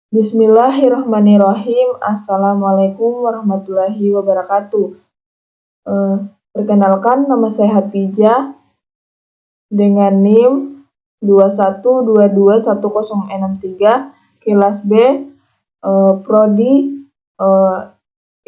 Bismillahirrahmanirrahim. Assalamualaikum warahmatullahi wabarakatuh. Perkenalkan, nama saya Hatijah dengan NIM 21221063, kelas B, Prodi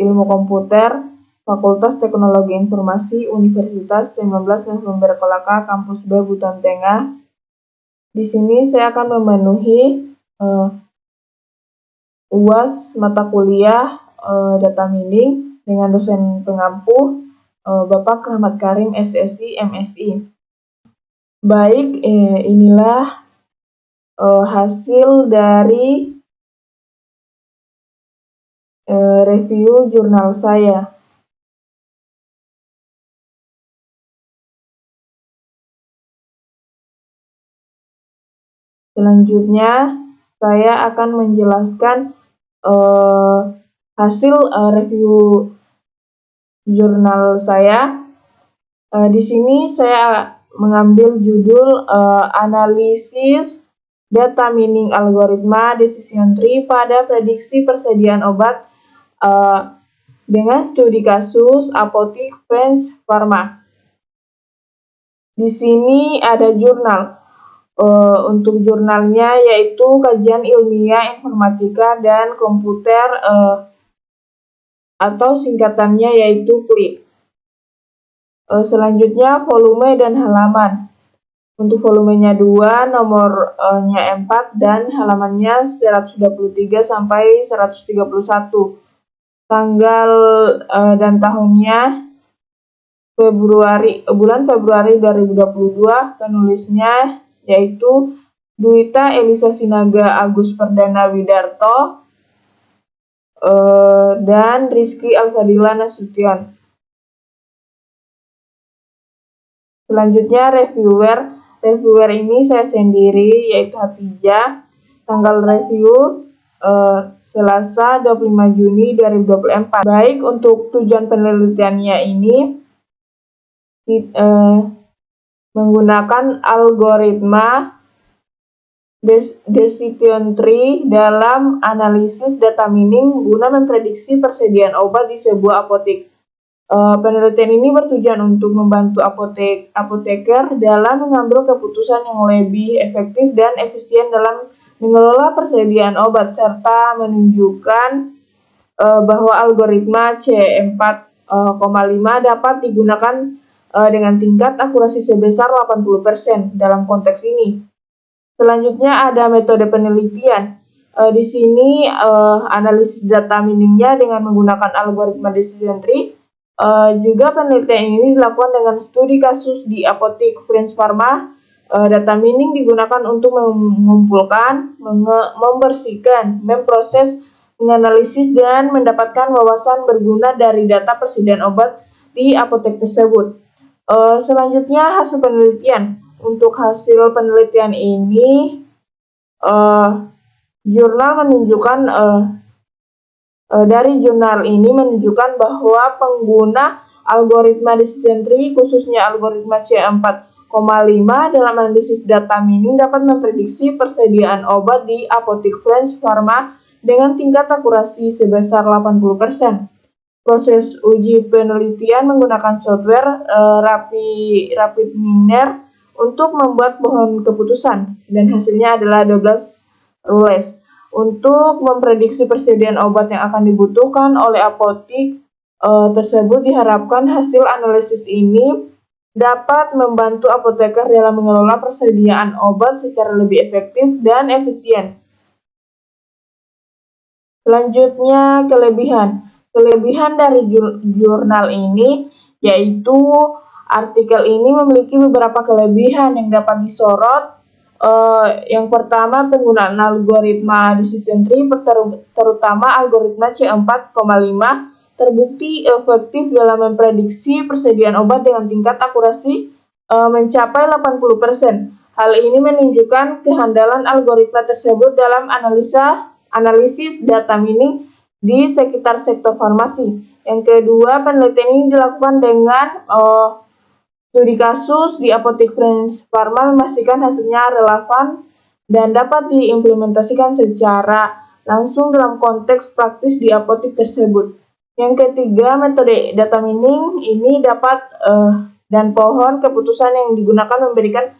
Ilmu Komputer, Fakultas Teknologi Informasi, Universitas 19 November Kolaka, Kampus B, Buton Tengah. Di sini saya akan memenuhi UAS mata kuliah data mining dengan dosen pengampu Bapak Rahmat Karim, SSI, MSI. Baik, inilah hasil dari review jurnal saya. Selanjutnya, saya akan menjelaskan hasil review jurnal saya. Di sini saya mengambil judul analisis data mining algoritma decision tree pada prediksi persediaan obat dengan studi kasus apotik French Pharma. Di sini ada jurnal. Untuk jurnalnya yaitu Kajian Ilmiah Informatika dan Komputer atau singkatannya yaitu KLIK. Selanjutnya volume dan halaman. Untuk volumenya 2, nomornya 4 dan halamannya 123 sampai 131. Tanggal dan tahunnya bulan Februari 2022. Penulisnya yaitu Dwita Elisa Sinaga Agus Perdana Widarto dan Rizky Alfadila Nasution. Selanjutnya reviewer ini saya sendiri yaitu Hatijah. Tanggal review Selasa 25 Juni 2024. Baik, untuk tujuan penelitiannya ini menggunakan algoritma decision tree dalam analisis data mining guna memprediksi persediaan obat di sebuah apotek. Penelitian ini bertujuan untuk membantu apoteker dalam mengambil keputusan yang lebih efektif dan efisien dalam mengelola persediaan obat, serta menunjukkan bahwa algoritma C4,5 dapat digunakan dengan tingkat akurasi sebesar 80% dalam konteks ini. Selanjutnya ada metode penelitian. Di sini analisis data miningnya dengan menggunakan algoritma decision tree. Juga penelitian ini dilakukan dengan studi kasus di apotek French Pharma. Data mining digunakan untuk mengumpulkan, membersihkan, memproses, menganalisis, dan mendapatkan wawasan berguna dari data persediaan obat di apotek tersebut. Selanjutnya hasil penelitian. Untuk hasil penelitian ini, jurnal menunjukkan dari jurnal ini menunjukkan bahwa pengguna algoritma decision tree, khususnya algoritma C4,5 dalam analisis data mining dapat memprediksi persediaan obat di apotek French Pharma dengan tingkat akurasi sebesar 80%. Proses uji penelitian menggunakan software RapidMiner untuk membuat pohon keputusan, dan hasilnya adalah 12 rules. Untuk memprediksi persediaan obat yang akan dibutuhkan oleh apotek tersebut, diharapkan hasil analisis ini dapat membantu apoteker dalam mengelola persediaan obat secara lebih efektif dan efisien. Selanjutnya, Kelebihan dari jurnal ini yaitu artikel ini memiliki beberapa kelebihan yang dapat disorot. Yang pertama, penggunaan algoritma decision tree, terutama algoritma C4,5, terbukti efektif dalam memprediksi persediaan obat dengan tingkat akurasi mencapai 80%. Hal ini menunjukkan kehandalan algoritma tersebut dalam analisis data mining di sekitar sektor farmasi. Yang kedua, penelitian ini dilakukan dengan studi kasus di apotek French Pharma, memastikan hasilnya relevan dan dapat diimplementasikan secara langsung dalam konteks praktis di apotek tersebut. Yang ketiga, metode data mining ini dapat dan pohon keputusan yang digunakan memberikan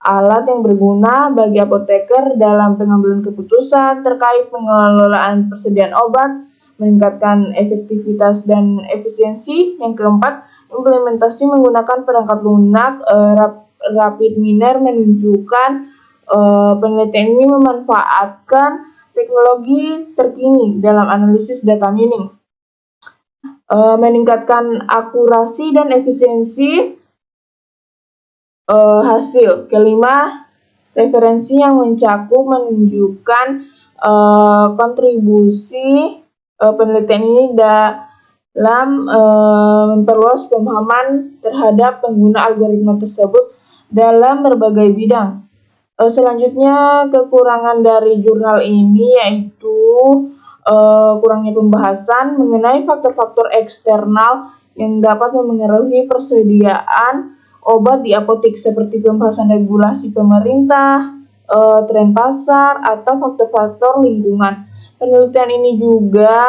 alat yang berguna bagi apoteker dalam pengambilan keputusan terkait pengelolaan persediaan obat, meningkatkan efektivitas dan efisiensi. Yang keempat, implementasi menggunakan perangkat lunak rapid miner menunjukkan penelitian ini memanfaatkan teknologi terkini dalam analisis data mining, meningkatkan akurasi dan efisiensi hasil. Kelima, referensi yang mencakup menunjukkan kontribusi penelitian ini dalam memperluas pemahaman terhadap pengguna algoritma tersebut dalam berbagai bidang. Selanjutnya, kekurangan dari jurnal ini yaitu kurangnya pembahasan mengenai faktor-faktor eksternal yang dapat memengaruhi persediaan obat di apotek, seperti pembahasan regulasi pemerintah, tren pasar, atau faktor-faktor lingkungan. Penelitian ini juga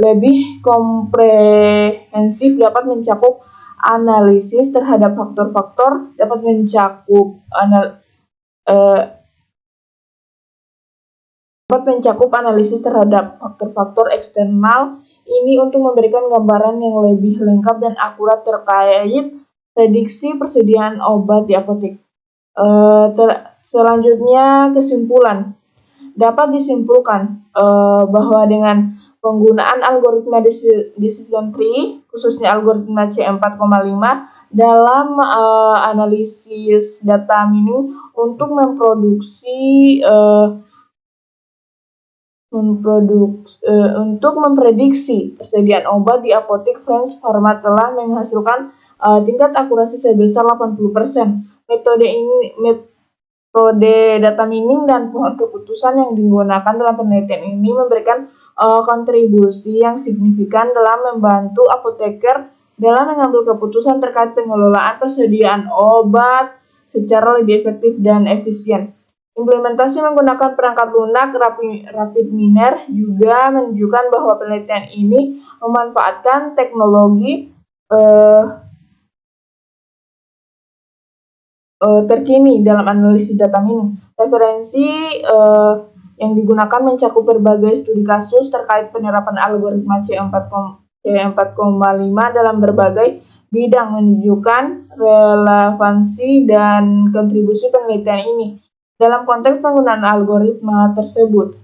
lebih komprehensif, dapat mencakup analisis terhadap faktor-faktor, dapat mencakup analisis terhadap faktor-faktor eksternal ini untuk memberikan gambaran yang lebih lengkap dan akurat terkait prediksi persediaan obat di apotek. Selanjutnya, kesimpulan. Dapat disimpulkan bahwa dengan penggunaan algoritma decision tree, khususnya algoritma C4,5 dalam analisis data mining untuk untuk memprediksi persediaan obat di apotek, Franz Pharma telah menghasilkan tingkat akurasi sebesar 80%. Metode data mining dan pohon keputusan yang digunakan dalam penelitian ini memberikan kontribusi yang signifikan dalam membantu apoteker dalam mengambil keputusan terkait pengelolaan persediaan obat secara lebih efektif dan efisien. Implementasi menggunakan perangkat lunak rapid miner juga menunjukkan bahwa penelitian ini memanfaatkan teknologi terkini dalam analisis data mining. Referensi yang digunakan mencakup berbagai studi kasus terkait penerapan algoritma C4,5 dalam berbagai bidang, menunjukkan relevansi dan kontribusi penelitian ini dalam konteks penggunaan algoritma tersebut.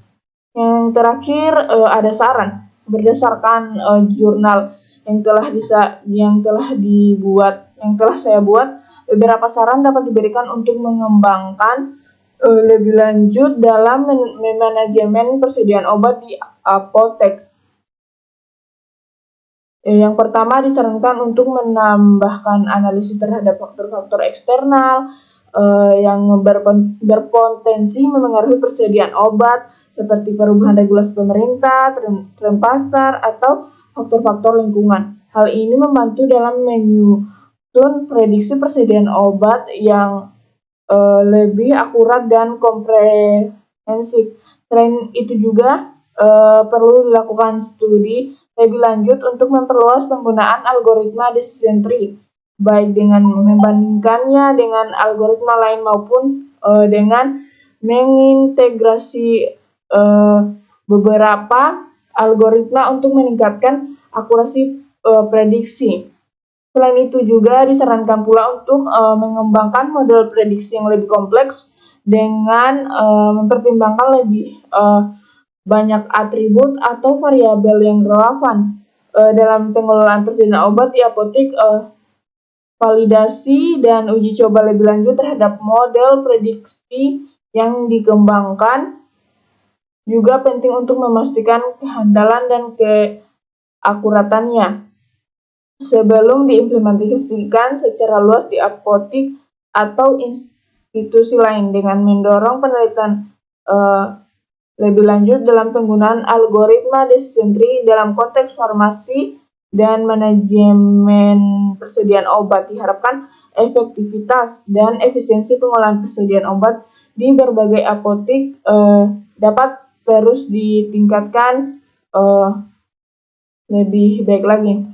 Yang terakhir, ada saran. Berdasarkan jurnal yang telah saya buat, beberapa saran dapat diberikan untuk mengembangkan lebih lanjut dalam manajemen persediaan obat di apotek. Yang pertama, disarankan untuk menambahkan analisis terhadap faktor-faktor eksternal yang berpotensi memengaruhi persediaan obat, seperti perubahan regulasi pemerintah, tren pasar, atau faktor-faktor lingkungan. Hal ini membantu dalam menyusun prediksi persediaan obat yang lebih akurat dan komprehensif. Selain itu juga perlu dilakukan studi lebih lanjut untuk memperluas penggunaan algoritma decision tree, baik dengan membandingkannya dengan algoritma lain maupun dengan mengintegrasi beberapa algoritma untuk meningkatkan akurasi prediksi. Selain itu juga disarankan pula untuk mengembangkan model prediksi yang lebih kompleks dengan mempertimbangkan lebih banyak atribut atau variabel yang relevan dalam pengelolaan persediaan obat di apotek. Validasi dan uji coba lebih lanjut terhadap model prediksi yang dikembangkan juga penting untuk memastikan kehandalan dan keakuratannya sebelum diimplementasikan secara luas di apotek atau institusi lain, dengan mendorong penelitian lebih lanjut dalam penggunaan algoritma decision tree dalam konteks farmasi dan manajemen persediaan obat. Diharapkan efektivitas dan efisiensi pengolahan persediaan obat di berbagai apotek dapat terus ditingkatkan lebih baik lagi.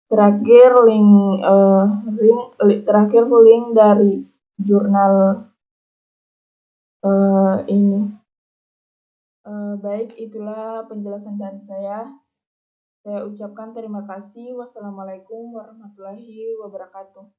Terakhir link dari jurnal ini. Baik, itulah penjelasan dari saya. Saya ucapkan terima kasih. Wassalamualaikum warahmatullahi wabarakatuh.